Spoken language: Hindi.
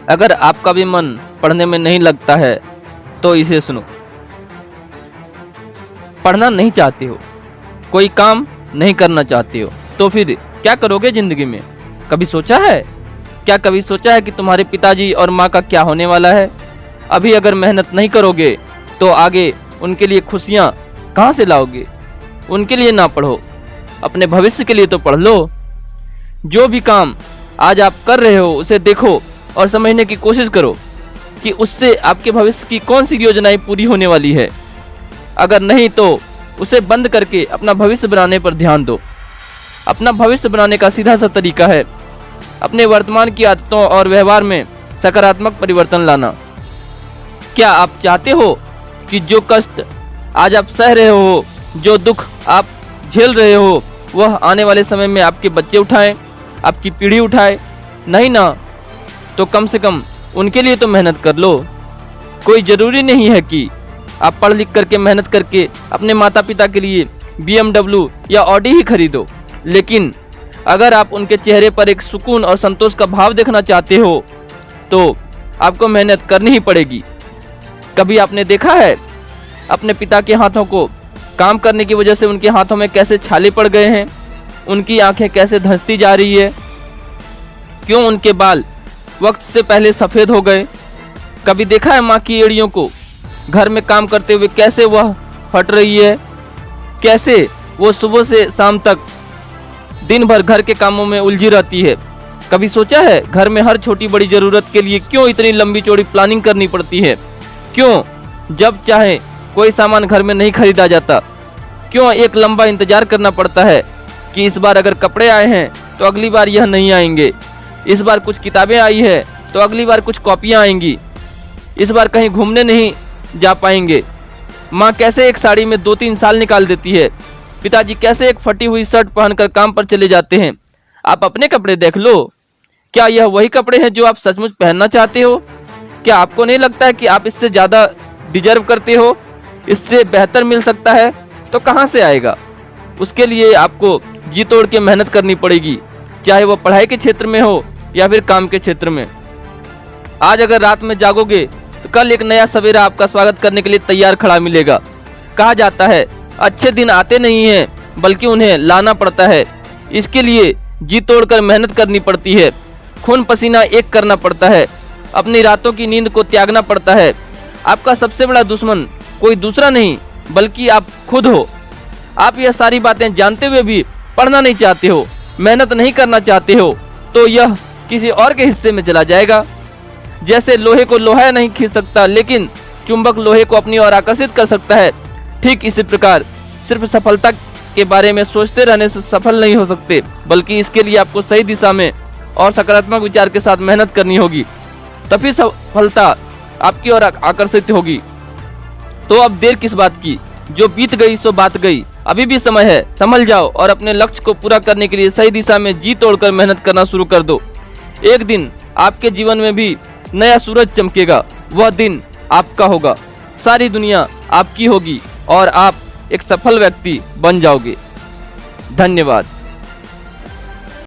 अगर आपका भी मन पढ़ने में नहीं लगता है तो इसे सुनो। पढ़ना नहीं चाहते हो, कोई काम नहीं करना चाहते हो, तो फिर क्या करोगे जिंदगी में? कभी सोचा है? क्या कभी सोचा है कि तुम्हारे पिताजी और माँ का क्या होने वाला है? अभी अगर मेहनत नहीं करोगे तो आगे उनके लिए खुशियाँ कहाँ से लाओगे? उनके लिए ना पढ़ो, अपने भविष्य के लिए तो पढ़ लो। जो भी काम आज आप कर रहे हो उसे देखो और समझने की कोशिश करो कि उससे आपके भविष्य की कौन सी योजनाएं पूरी होने वाली है। अगर नहीं तो उसे बंद करके अपना भविष्य बनाने पर ध्यान दो। अपना भविष्य बनाने का सीधा सा तरीका है अपने वर्तमान की आदतों और व्यवहार में सकारात्मक परिवर्तन लाना। क्या आप चाहते हो कि जो कष्ट आज आप सह रहे हो, जो दुख आप झेल रहे हो, वह आने वाले समय में आपके बच्चे उठाएं, आपकी पीढ़ी उठाए? नहीं ना, तो कम से कम उनके लिए तो मेहनत कर लो। कोई ज़रूरी नहीं है कि आप पढ़ लिख करके मेहनत करके अपने माता पिता के लिए BMW या ऑडी ही खरीदो, लेकिन अगर आप उनके चेहरे पर एक सुकून और संतोष का भाव देखना चाहते हो तो आपको मेहनत करनी ही पड़ेगी। कभी आपने देखा है अपने पिता के हाथों को काम करने की वजह से उनके हाथों में कैसे छाले पड़ गए हैं, उनकी आंखें कैसे धंसती जा रही है, क्यों उनके बाल वक्त से पहले सफ़ेद हो गए? कभी देखा है माँ की एड़ियों को घर में काम करते हुए कैसे वह फट रही है, कैसे वो सुबह से शाम तक दिन भर घर के कामों में उलझी रहती है? कभी सोचा है घर में हर छोटी बड़ी ज़रूरत के लिए क्यों इतनी लंबी चौड़ी प्लानिंग करनी पड़ती है? क्यों जब चाहे कोई सामान घर में नहीं खरीदा जाता? क्यों एक लंबा इंतजार करना पड़ता है कि इस बार अगर कपड़े आए हैं तो अगली बार यह नहीं आएंगे, इस बार कुछ किताबें आई है तो अगली बार कुछ कॉपियाँ आएंगी, इस बार कहीं घूमने नहीं जा पाएंगे? माँ कैसे एक साड़ी में 2-3 साल निकाल देती है, पिताजी कैसे एक फटी हुई शर्ट पहनकर काम पर चले जाते हैं। आप अपने कपड़े देख लो, क्या यह वही कपड़े हैं जो आप सचमुच पहनना चाहते हो? क्या आपको नहीं लगता है कि आप इससे ज़्यादा डिजर्व करते हो, इससे बेहतर मिल सकता है? तो कहाँ से आएगा? उसके लिए आपको जी तोड़ के मेहनत करनी पड़ेगी, चाहे वो पढ़ाई के क्षेत्र में हो या फिर काम के क्षेत्र में। आज अगर रात में जागोगे तो कल एक नया सवेरा आपका स्वागत करने के लिए तैयार खड़ा मिलेगा। कहा जाता है अच्छे दिन आते नहीं हैं बल्कि उन्हें लाना पड़ता है। इसके लिए जी तोड़कर मेहनत करनी पड़ती है, खून पसीना एक करना पड़ता है, अपनी रातों की नींद को त्यागना पड़ता है। आपका सबसे बड़ा दुश्मन कोई दूसरा नहीं बल्कि आप खुद हो। आप यह सारी बातें जानते हुए भी पढ़ना नहीं चाहते हो, मेहनत नहीं करना चाहते हो, तो यह किसी और के हिस्से में चला जाएगा। जैसे लोहे को लोहा नहीं खींच सकता लेकिन चुंबक लोहे को अपनी ओर आकर्षित कर सकता है, ठीक इसी प्रकार सिर्फ सफलता के बारे में सोचते रहने से सफल नहीं हो सकते, बल्कि इसके लिए आपको सही दिशा में और सकारात्मक विचार के साथ मेहनत करनी होगी, तभी सफलता आपकी ओर आकर्षित होगी। तो अब देर किस बात की, जो बीत गई सो बात गई, अभी भी समय है, संभल जाओ और अपने लक्ष्य को पूरा करने के लिए सही दिशा में जी तोड़कर मेहनत करना शुरू कर दो। एक दिन आपके जीवन में भी नया सूरज चमकेगा, वह दिन आपका होगा, सारी दुनिया आपकी होगी और आप एक सफल व्यक्ति बन जाओगे। धन्यवाद।